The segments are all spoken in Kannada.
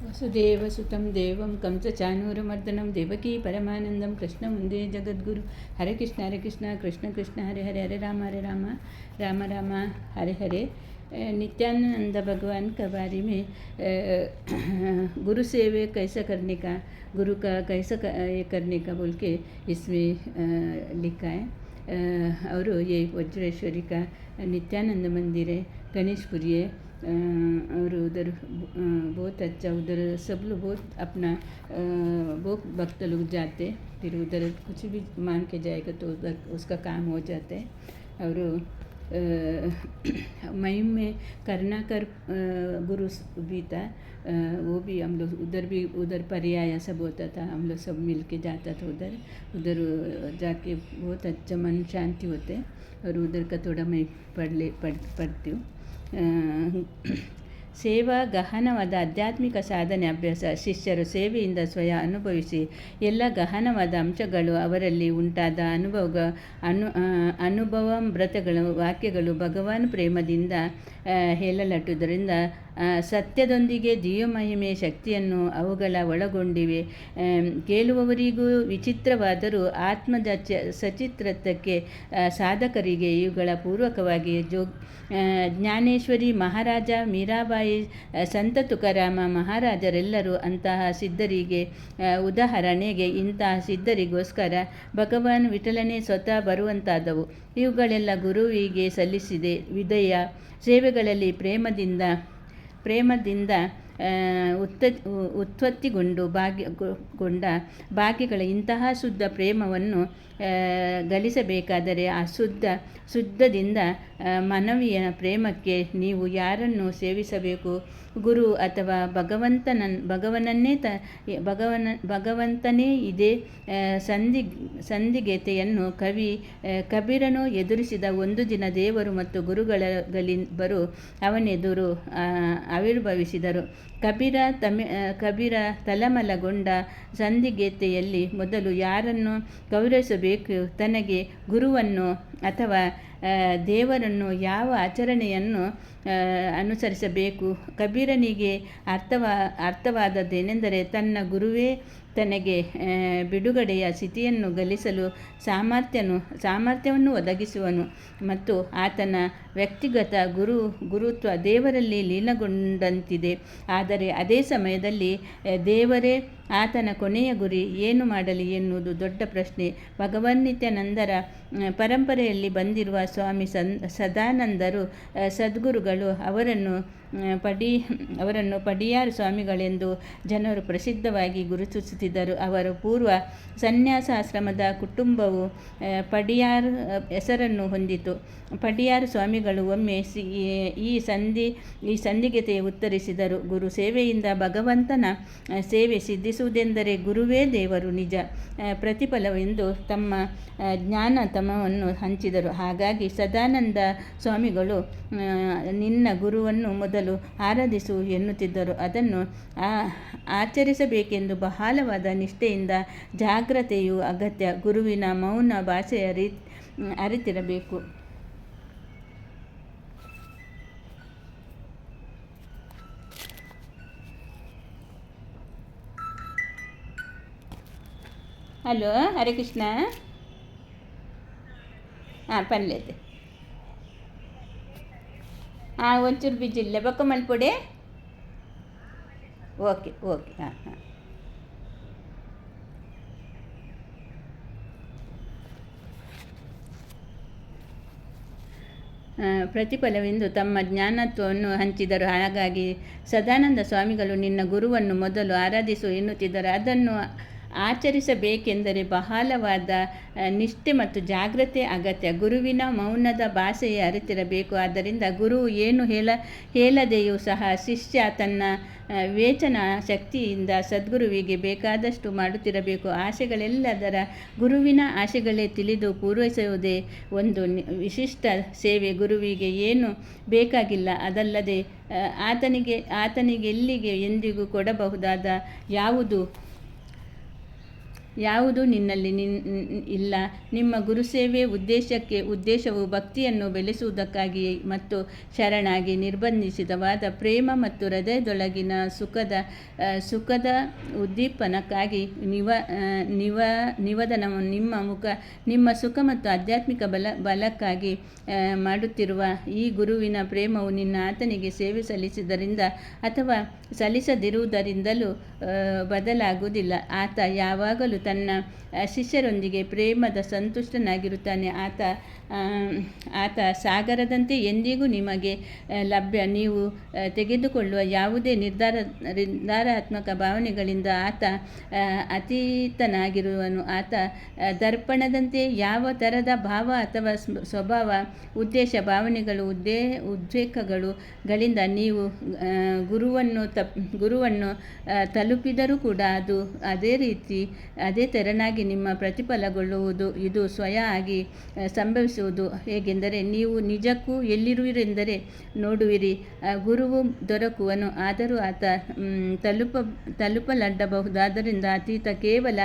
ವಸುದೇವಸುತಂ ದೇವಂ ಕಂಸಚಾನೂರಮರ್ದನಂ ದೇವಕೀ ಪರಮಾನಂದಂ ಕೃಷ್ಣ ಮುಂದೆ ಜಗದ್ಗುರು. ಹರೇ ಕೃಷ್ಣ ಕೃಷ್ಣ ಕೃಷ್ಣ ಹರೆ ಹರೆ, ಹರೆ ರಾಮ ರಾಮ ರಾಮ ಹರೆ ಹರೆ. नित्यानंद भगवान का बारे में गुरु सेवे कैसा करने का, गुरु का कैसा ये करने का बोल के इसमें लिखा है। और ये वज्रेश्वरी का नित्यानंद मंदिर है, गणेशपुरी है। और उधर बहुत अच्छा, उधर सब लोग बहुत अपना बहुत भक्त लोग जाते, फिर उधर कुछ भी मांग के जाएगा तो उधर उसका काम हो जाता है। और मई में करनाकर गुरु भी था, वो भी हम लोग उधर पर्याय सब होता था, हम लोग सब मिल के जाता था उधर जाके बहुत अच्छा मन शांति होते। और उधर का थोड़ा मैं पढ़ती हूँ। ಸೇವಾ ಗಹನವಾದ ಆಧ್ಯಾತ್ಮಿಕ ಸಾಧನೆ ಅಭ್ಯಾಸ. ಶಿಷ್ಯರು ಸೇವೆಯಿಂದ ಸ್ವಯ ಅನುಭವಿಸಿ ಎಲ್ಲ ಗಹನವಾದ ಅಂಶಗಳು ಅವರಲ್ಲಿ ಉಂಟಾದ ಅನುಭವಾಮೃತಗಳು ವಾಕ್ಯಗಳು ಭಗವಾನ್ ಪ್ರೇಮದಿಂದ ಹೇಳಲ್ಪಟ್ಟುದರಿಂದ ಸತ್ಯದೊಂದಿಗೆ ದಿವ್ಯಮಹಿಮೆ ಶಕ್ತಿಯನ್ನು ಅವುಗಳ ಒಳಗೊಂಡಿವೆ. ಕೇಳುವವರಿಗೂ ವಿಚಿತ್ರವಾದರೂ ಆತ್ಮದ ಸಚಿತ್ರತ್ವಕ್ಕೆ ಸಾಧಕರಿಗೆ ಇವುಗಳ ಪೂರ್ವಕವಾಗಿ ಜ್ಞಾನೇಶ್ವರಿ ಮಹಾರಾಜ, ಮೀರಾಬಾಯಿ, ಸಂತ ತುಕಾರಾಮ ಮಹಾರಾಜರೆಲ್ಲರೂ ಅಂತಹ ಸಿದ್ಧರಿಗೆ ಉದಾಹರಣೆಗೆ ಇಂತಹ ಸಿದ್ಧರಿಗೋಸ್ಕರ ಭಗವಾನ್ ವಿಠಲನೆ ಸ್ವತಃ ಬರುವಂತಾದವು. ಇವುಗಳೆಲ್ಲ ಗುರುವಿಗೆ ಸಲ್ಲಿಸಿದೆ ವಿಧೇಯ ಸೇವೆಗಳಲ್ಲಿ ಪ್ರೇಮದಿಂದ ಉತ್ಪತ್ತಿಗೊಂಡ ಭಾಗ್ಯಗಳ ಇಂತಹ ಶುದ್ಧ ಪ್ರೇಮವನ್ನು ಗಳಿಸಬೇಕಾದರೆ ಶುದ್ಧದಿಂದ ಮನವಿಯ ಪ್ರೇಮಕ್ಕೆ ನೀವು ಯಾರನ್ನು ಸೇವಿಸಬೇಕು? ಗುರು ಅಥವಾ ಭಗವಂತನೇ ಇದೇ ಸಂದಿಗ್ಧತೆಯನ್ನು ಕಬೀರನು ಎದುರಿಸಿದ. ಒಂದು ದಿನ ದೇವರು ಮತ್ತು ಗುರುಗಳಿಬ್ಬರು ಅವನೆದುರು ಆವಿರ್ಭವಿಸಿದರು. ಕಬೀರ ತಳಮಳಗೊಂಡ ಸಂದಿಗ್ಧತೆಯಲ್ಲಿ ಮೊದಲು ಯಾರನ್ನು ಗೌರವಿಸಬೇಕು, ತನಗೆ ಗುರುವನ್ನು ಅಥವಾ ದೇವರನ್ನು, ಯಾವ ಆಚರಣೆಯನ್ನು ಅನುಸರಿಸಬೇಕು? ಕಬೀರನಿಗೆ ಅರ್ಥವಾದದ್ದೇನೆಂದರೆ ತನ್ನ ಗುರುವೇ ತನಗೆ ಬಿಡುಗಡೆಯ ಸ್ಥಿತಿಯನ್ನು ಗಳಿಸಲು ಸಾಮರ್ಥ್ಯವನ್ನು ಒದಗಿಸುವನು ಮತ್ತು ಆತನ ವ್ಯಕ್ತಿಗತ ಗುರುತ್ವ ದೇವರಲ್ಲಿ ಲೀನಗೊಂಡಂತಿದೆ. ಆದರೆ ಅದೇ ಸಮಯದಲ್ಲಿ ದೇವರೇ ಆತನ ಕೊನೆಯ ಗುರಿ ಏನು ಮಾಡಲಿ ಎನ್ನುವುದು ದೊಡ್ಡ ಪ್ರಶ್ನೆ. ಭಗವನ್ನಿತ್ಯಾನಂದರ ಪರಂಪರೆಯಲ್ಲಿ ಬಂದಿರುವ ಸ್ವಾಮಿ ಸದಾನಂದರು ಸದ್ಗುರುಗಳು ಅವರನ್ನು ಪಡಿಯಾರ್ ಸ್ವಾಮಿಗಳೆಂದು ಜನರು ಪ್ರಸಿದ್ಧವಾಗಿ ಗುರುತಿಸುತ್ತಿದ್ದರು. ಅವರ ಪೂರ್ವ ಸನ್ಯಾಸಾಶ್ರಮದ ಕುಟುಂಬವು ಪಡಿಯಾರ್ ಹೆಸರನ್ನು ಹೊಂದಿತು. ಪಡಿಯಾರ್ ಸ್ವಾಮಿಗಳು ಒಮ್ಮೆ ಈ ಸಂದಿಗ್ಧತೆ ಉತ್ತರಿಸಿದರು. ಗುರು ಸೇವೆಯಿಂದ ಭಗವಂತನ ಸೇವೆ ಸಿದ್ಧಿಸುವುದೆಂದರೆ ಗುರುವೇ ದೇವರು ನಿಜ ಪ್ರತಿಫಲವೆಂದು ತಮ್ಮ ಜ್ಞಾನತಮವನ್ನು ಹಂಚಿದರು. ಹಾಗಾಗಿ ಸದಾನಂದ ಸ್ವಾಮಿಗಳು ನಿನ್ನ ಗುರುವನ್ನು ಮೊದಲು ಆರಾಧಿಸು ಎನ್ನುತ್ತಿದ್ದರು. ಅದನ್ನು ಆಚರಿಸಬೇಕೆಂದು ಬಹಳವಾದ ನಿಷ್ಠೆಯಿಂದ ಜಾಗ್ರತೆಯು ಅಗತ್ಯ. ಗುರುವಿನ ಮೌನ ಭಾಷೆಯ ಅರಿತಿರಬೇಕು. ಹಲೋ, ಹರೇ ಕೃಷ್ಣ. ಪನ್ಲೇದೆ ಒಂಚೂರು ಬಿಜಿಲ್ಲ ಬೊಕ್ಕ ಮಲ್ಪೊಡೆ. ಓಕೆ. ಪ್ರತಿಫಲವೆಂದು ತಮ್ಮ ಜ್ಞಾನತ್ವವನ್ನು ಹಂಚಿದರು. ಹಾಗಾಗಿ ಸದಾನಂದ ಸ್ವಾಮಿಗಳು ನಿನ್ನ ಗುರುವನ್ನು ಮೊದಲು ಆರಾಧಿಸು ಎನ್ನುತ್ತಿದ್ದರು. ಅದನ್ನು ಆಚರಿಸಬೇಕೆಂದರೆ ಬಹಳವಾದ ನಿಷ್ಠೆ ಮತ್ತು ಜಾಗ್ರತೆ ಅಗತ್ಯ. ಗುರುವಿನ ಮೌನದ ಭಾಷೆಯೇ ಅರಿತಿರಬೇಕು. ಆದ್ದರಿಂದ ಗುರು ಏನು ಹೇಳದೆಯೂ ಸಹ ಶಿಷ್ಯ ತನ್ನ ವಿವೇಚನ ಶಕ್ತಿಯಿಂದ ಸದ್ಗುರುವಿಗೆ ಬೇಕಾದಷ್ಟು ಮಾಡುತ್ತಿರಬೇಕು. ಆಶೆಗಳೆಲ್ಲದರ ಗುರುವಿನ ಆಶೆಗಳೇ ತಿಳಿದು ಪೂರೈಸುವುದೇ ಒಂದು ವಿಶಿಷ್ಟ ಸೇವೆ. ಗುರುವಿಗೆ ಏನು ಬೇಕಾಗಿಲ್ಲ, ಅದಲ್ಲದೆ ಆತನಿಗೆ ಎಲ್ಲಿಗೆ ಎಂದಿಗೂ ಕೊಡಬಹುದಾದ ಯಾವುದೂ ನಿನ್ನಲ್ಲಿ ಇಲ್ಲ. ನಿಮ್ಮ ಗುರುಸೇವೆ ಉದ್ದೇಶವು ಭಕ್ತಿಯನ್ನು ಬೆಳೆಸುವುದಕ್ಕಾಗಿಯೇ ಮತ್ತು ಶರಣಾಗಿ ನಿರ್ಬಂಧಿಸಿದವಾದ ಪ್ರೇಮ ಮತ್ತು ಹೃದಯದೊಳಗಿನ ಸುಖದ ಉದ್ದೀಪನಕ್ಕಾಗಿ ನಿವೇದನವು ನಿಮ್ಮ ಸುಖ ಮತ್ತು ಆಧ್ಯಾತ್ಮಿಕ ಬಲಕ್ಕಾಗಿ ಮಾಡುತ್ತಿರುವ ಈ ಗುರುವಿನ ಪ್ರೇಮವು ನಿನ್ನ ಆತನಿಗೆ ಸೇವೆ ಸಲ್ಲಿಸಿದ್ದರಿಂದ ಅಥವಾ ಸಲ್ಲಿಸದಿರುವುದರಿಂದಲೂ ಬದಲಾಗುವುದಿಲ್ಲ. ಆತ ಯಾವಾಗಲೂ ತನ್ನ ಶಿಷ್ಯರೊಂದಿಗೆ ಪ್ರೇಮದ ಸಂತುಷ್ಟನಾಗಿರುತ್ತಾನೆ. ಆತ ಸಾಗರದಂತೆ ಎಂದಿಗೂ ನಿಮಗೆ ಲಭ್ಯ. ನೀವು ತೆಗೆದುಕೊಳ್ಳುವ ಯಾವುದೇ ನಿರ್ಧಾರಾತ್ಮಕ ಭಾವನೆಗಳಿಂದ ಆತ ಅತೀತನಾಗಿರುವನು. ಆತ ದರ್ಪಣದಂತೆ ಯಾವ ಥರದ ಭಾವ ಅಥವಾ ಸ್ವಭಾವ, ಉದ್ದೇಶ, ಭಾವನೆಗಳು, ಉದ್ರೇಕಗಳಿಂದ ನೀವು ಗುರುವನ್ನು ತಲುಪಿದರೂ ಕೂಡ ಅದು ಅದೇ ತೆರನಾಗಿ ನಿಮ್ಮ ಪ್ರತಿಫಲಗೊಳ್ಳುವುದು. ಇದು ಸ್ವಯಂ ಆಗಿ ಸಂಭವಿಸುವುದು ಹೇಗೆಂದರೆ, ನೀವು ನಿಜಕ್ಕೂ ಎಲ್ಲಿರುವಿರೆಂದರೆ ನೋಡುವಿರಿ. ಗುರುವು ದೊರಕುವನು, ಆದರೂ ಆತ ತಲುಪಲಡ್ಡಬಹುದಾದ್ದರಿಂದ ಅತೀತ ಕೇವಲ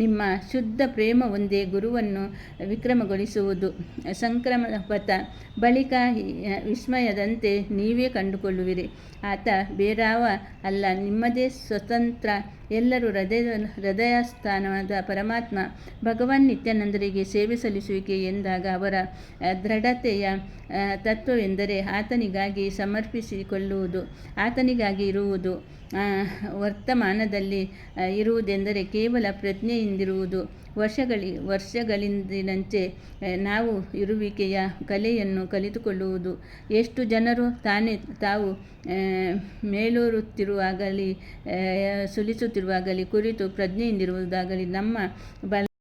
ನಿಮ್ಮ ಶುದ್ಧ ಪ್ರೇಮ ಒಂದೇ ಗುರುವನ್ನು ವಿಕ್ರಮಗೊಳಿಸುವುದು. ಸಂಕ್ರಮಣಪಥ ಬಳಿಕ ವಿಸ್ಮಯದಂತೆ ನೀವೇ ಕಂಡುಕೊಳ್ಳುವಿರಿ. ಆತ ಬೇರಾವ ಅಲ್ಲ, ನಿಮ್ಮದೇ ಸ್ವತಂತ್ರ, ಎಲ್ಲರೂ ಹೃದಯಸ್ಥಾನವಾದ ಪರಮಾತ್ಮ ಭಗವಾನ್ ನಿತ್ಯಾನಂದರಿಗೆ ಸೇವೆ ಸಲ್ಲಿಸುವಿಕೆ ಎಂದಾಗ ಅವರ ದೃಢತೆಯ ತತ್ವವೆಂದರೆ ಆತನಿಗಾಗಿ ಸಮರ್ಪಿಸಿಕೊಳ್ಳುವುದು, ಆತನಿಗಾಗಿ ಇರುವುದು. ವರ್ತಮಾನದಲ್ಲಿ ಇರುವುದೆಂದರೆ ಕೇವಲ ಪ್ರಜ್ಞೆಯಿಂದಿರುವುದು. ವರ್ಷಗಳಿಂದಿನಂತೆ ನಾವು ಇರುವಿಕೆಯ ಕಲೆಯನ್ನು ಕಲಿತುಕೊಳ್ಳುವುದು. ಎಷ್ಟು ಜನರು ತಾವು ಮೇಲೂರುತ್ತಿರುವಾಗಲಿ ಸುಲಿಸುತ್ತಿರುವಾಗಲಿ ಕುರಿತು ಪ್ರಜ್ಞೆಯಿಂದಿರುವುದಾಗಲಿ ನಮ್ಮ